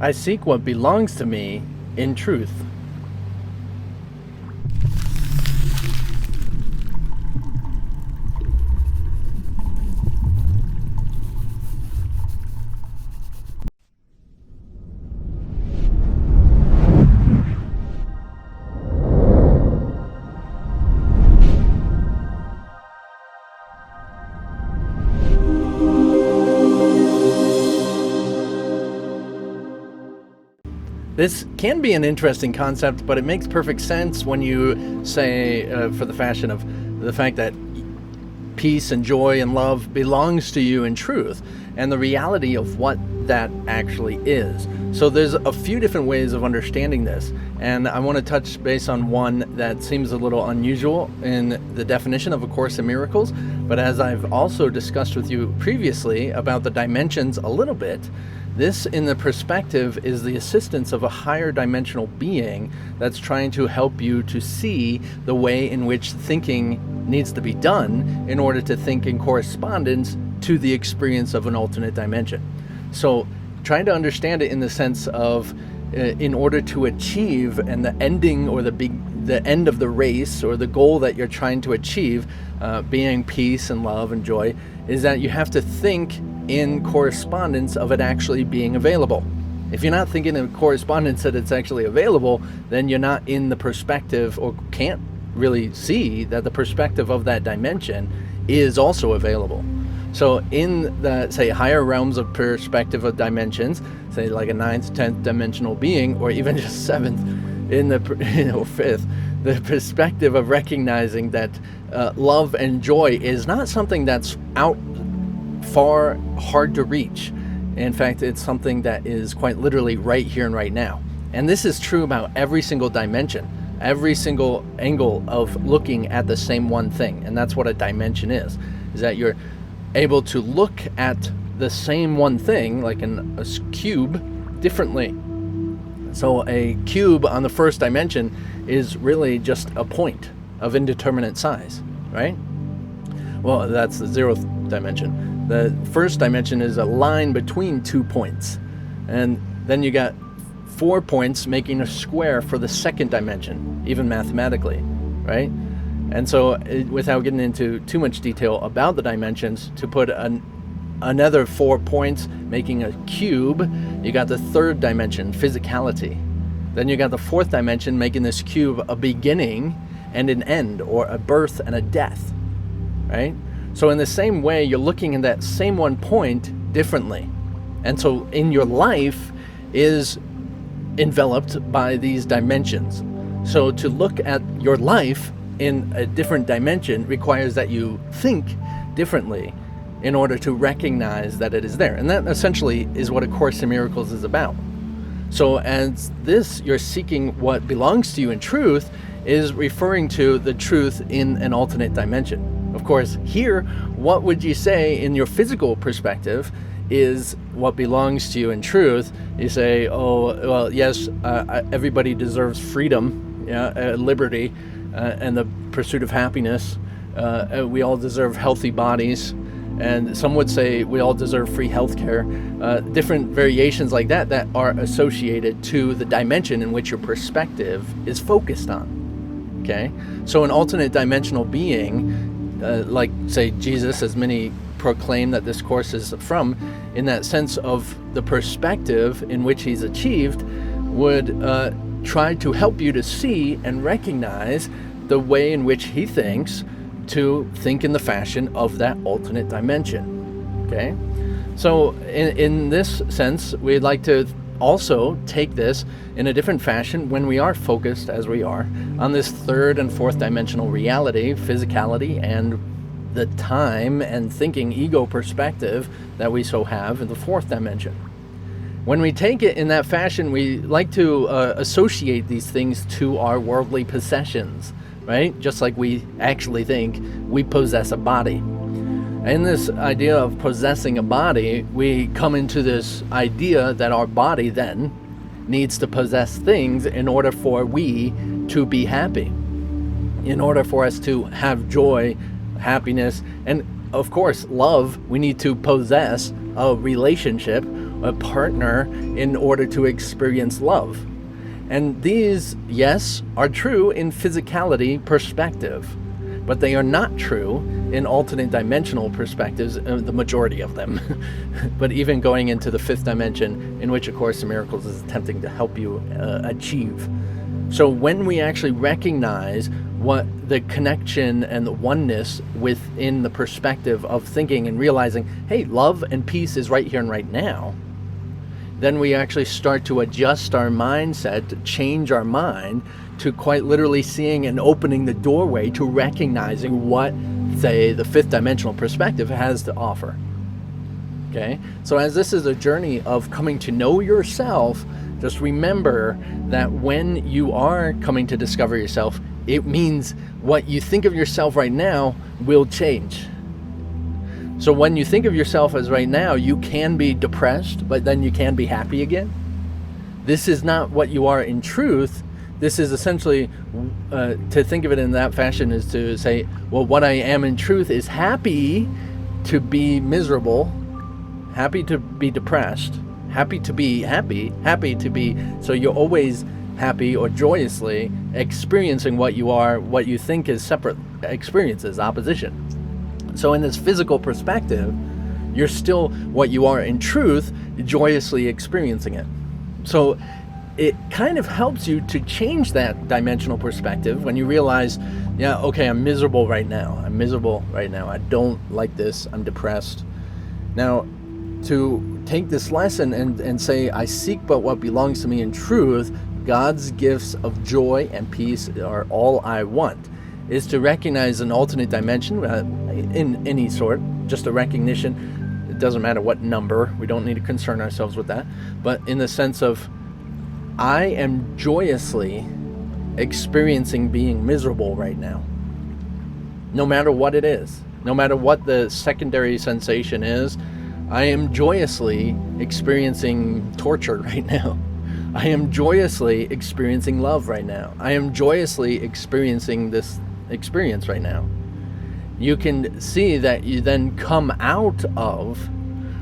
I seek what belongs to me in truth. This can be an interesting concept, but it makes perfect sense when you say, for the fashion of the fact that peace and joy and love belongs to you in truth, and the reality of what that actually is. So there's a few different ways of understanding this, and I want to touch base on one that seems a little unusual in the definition of A Course in Miracles, but as I've also discussed with you previously about the dimensions a little bit, this, in the perspective, is the assistance of a higher dimensional being that's trying to help you to see the way in which thinking needs to be done in order to think in correspondence to the experience of an alternate dimension. So trying to understand it in the sense of in order to achieve, and the ending or the end of the race or the goal that you're trying to achieve, being peace and love and joy, is that you have to think in correspondence of it actually being available. If you're not thinking in correspondence that it's actually available, then you're not in the perspective, or can't really see that the perspective of that dimension is also available. So in the, say, higher realms of perspective of dimensions, say like a 9th, 10th dimensional being, or even just 7th, in the 5th, the perspective of recognizing that love and joy is not something that's out far, hard to reach. In fact, it's something that is quite literally right here and right now. And this is true about every single dimension, every single angle of looking at the same one thing. And that's what a dimension is that you're able to look at the same one thing, like a cube, differently. So a cube on the first dimension is really just a point of indeterminate size, right? Well, that's the 0th dimension. The first dimension is a line between 2 points. And then you got 4 points making a square for the 2nd dimension, even mathematically, right? And so without getting into too much detail about the dimensions, to put another 4 points making a cube, you got the 3rd dimension, physicality. Then you got the 4th dimension making this cube a beginning and an end, or a birth and a death, right? So in the same way, you're looking at that same one point differently. And so in your life is enveloped by these dimensions. So to look at your life in a different dimension requires that you think differently in order to recognize that it is there. And that essentially is what A Course in Miracles is about. So as this, you're seeking what belongs to you in truth, is referring to the truth in an alternate dimension. Of course, here, what would you say in your physical perspective is what belongs to you in truth? You say, oh, well, yes, everybody deserves freedom, liberty, and the pursuit of happiness. We all deserve healthy bodies. And some would say we all deserve free healthcare. Different variations like that that are associated to the dimension in which your perspective is focused on. Okay? So an alternate dimensional being, like, say, Jesus, as many proclaim that this course is from, in that sense of the perspective in which he's achieved, would try to help you to see and recognize the way in which he thinks, to think in the fashion of that alternate dimension. Okay? So in this sense, we'd like to also take this in a different fashion when we are focused, as we are, on this 3rd and 4th dimensional reality, physicality, and the time and thinking ego perspective that we so have in the 4th dimension. When we take it in that fashion, we like to associate these things to our worldly possessions, right? Just like we actually think we possess a body. In this idea of possessing a body, we come into this idea that our body then needs to possess things in order for we to be happy, in order for us to have joy, happiness, and of course love. We need to possess a relationship a partner in order to experience love. And these, yes, are true in physicality perspective, but they are not true in alternate dimensional perspectives, the majority of them. But even going into the fifth dimension, in which A Course in Miracles is attempting to help you achieve. So when we actually recognize what the connection and the oneness within the perspective of thinking and realizing, hey, love and peace is right here and right now, then we actually start to adjust our mindset, to change our mind, to quite literally seeing and opening the doorway to recognizing what, say, the fifth dimensional perspective has to offer. Okay? So as this is a journey of coming to know yourself, just remember that when you are coming to discover yourself, it means what you think of yourself right now will change. So when you think of yourself as right now, you can be depressed, but then you can be happy again. This is not what you are in truth. This is essentially, to think of it in that fashion is to say, well, what I am in truth is happy to be miserable, happy to be depressed, happy to be happy, happy to be, so you're always happy or joyously experiencing what you are, what you think is separate experiences, opposition. So in this physical perspective, you're still what you are in truth, joyously experiencing it. So it kind of helps you to change that dimensional perspective when you realize, yeah, okay, I'm miserable right now. I'm miserable right now. I don't like this. I'm depressed. Now, to take this lesson and say, I seek but what belongs to me in truth, God's gifts of joy and peace are all I want, is to recognize an alternate dimension in any sort, just a recognition. It doesn't matter what number. We don't need to concern ourselves with that. But in the sense of, I am joyously experiencing being miserable right now. No matter what it is, no matter what the secondary sensation is, I am joyously experiencing torture right now. I am joyously experiencing love right now. I am joyously experiencing this experience right now. You can see that you then come out of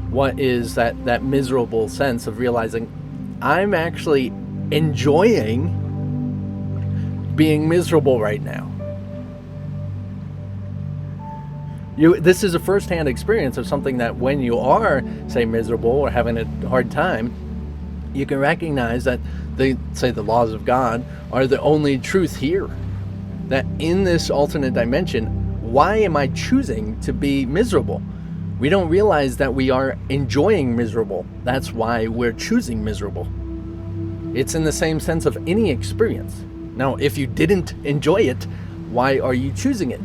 what is that miserable sense of realizing I'm actually enjoying being miserable right now. This is a first-hand experience of something that when you are, say, miserable or having a hard time, you can recognize that the laws of God are the only truth here. That in this alternate dimension, why am I choosing to be miserable? We don't realize that we are enjoying miserable. That's why we're choosing miserable. It's in the same sense of any experience. Now, if you didn't enjoy it, why are you choosing it?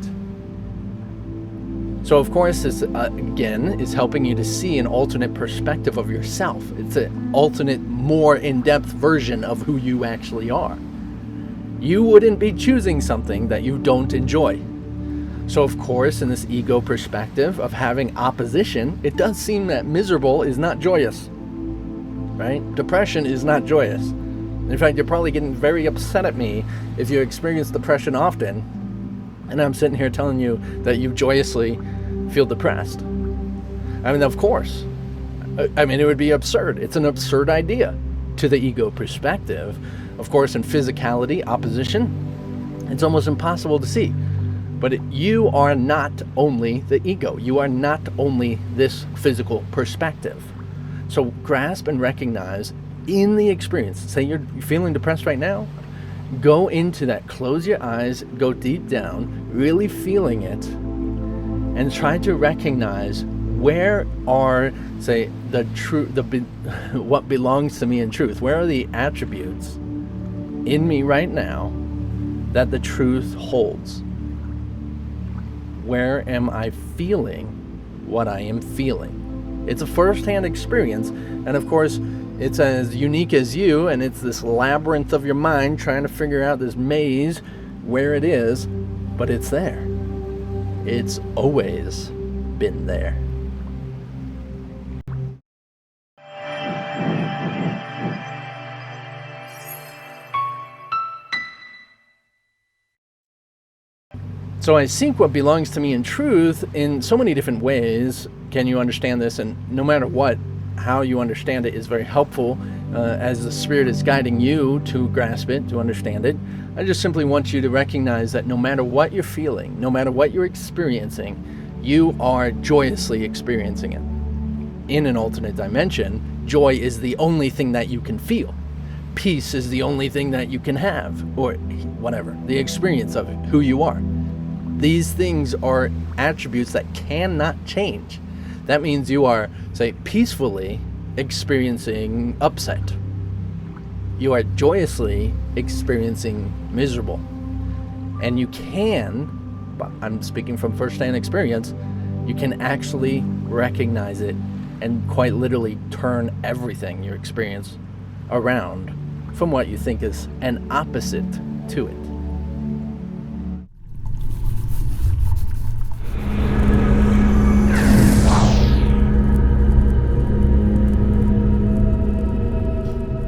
So, of course, this, again, is helping you to see an alternate perspective of yourself. It's an alternate, more in-depth version of who you actually are. You wouldn't be choosing something that you don't enjoy. So, of course, in this ego perspective of having opposition, it does seem that miserable is not joyous, right? Depression is not joyous. In fact, you're probably getting very upset at me if you experience depression often, and I'm sitting here telling you that you joyously feel depressed. I mean, of course. I mean, it would be absurd. It's an absurd idea to the ego perspective. Of course, in physicality, opposition, it's almost impossible to see. But you are not only the ego. You are not only this physical perspective. So grasp and recognize in the experience. Say you're feeling depressed right now. Go into that. Close your eyes. Go deep down, really feeling it, and try to recognize where are, say, what belongs to me in truth. Where are the attributes in me right now that the truth holds? Where am I feeling what I am feeling? It's a first-hand experience, and of course, it's as unique as you, and it's this labyrinth of your mind trying to figure out this maze where it is, but it's there. It's always been there. So I seek what belongs to me in truth in so many different ways. Can you understand this? And no matter what how you understand it is very helpful as the Spirit is guiding you to grasp it, to understand it. I just simply want you to recognize that no matter what you're feeling, no matter what you're experiencing, you are joyously experiencing it. In an alternate dimension, joy is the only thing that you can feel. Peace is the only thing that you can have, or whatever, the experience of it, who you are. These things are attributes that cannot change. That means you are, say, peacefully experiencing upset. You are joyously experiencing miserable. And you can, I'm speaking from first-hand experience, you can actually recognize it and quite literally turn everything you experience around from what you think is an opposite to it.